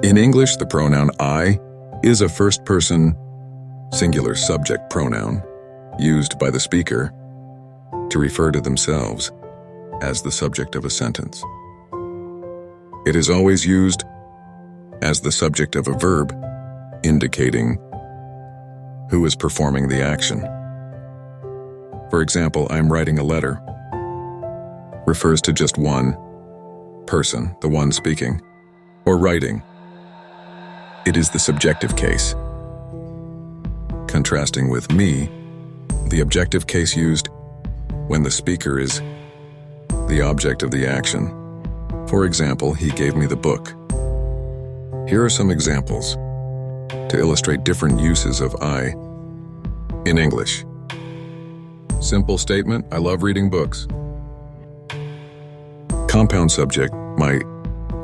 In English, the pronoun I is a first-person singular subject pronoun used by the speaker to refer to themselves as the subject of a sentence. It is always used as the subject of a verb, indicating who is performing the action. For example, I'm writing a letter refers to just one person, the one speaking, or writing. It is the subjective case. Contrasting with me, the objective case used when the speaker is the object of the action. For example, he gave me the book. Here are some examples to illustrate different uses of I in English. Simple statement, I love reading books. Compound subject, my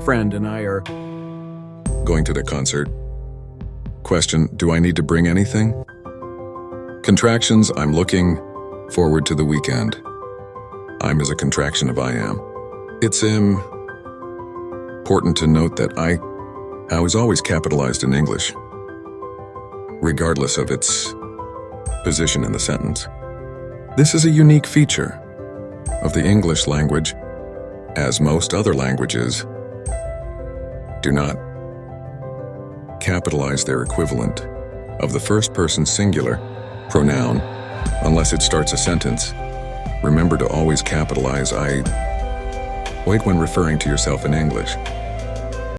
friend and I are going to the concert. Question, do I need to bring anything? Contractions, I'm looking forward to the weekend. I'm is a contraction of I am. It's important to note that I is always capitalized in English, regardless of its position in the sentence. This is a unique feature of the English language, as most other languages do not capitalize their equivalent of the first-person singular pronoun unless it starts a sentence. Remember to always capitalize I when referring to yourself in English.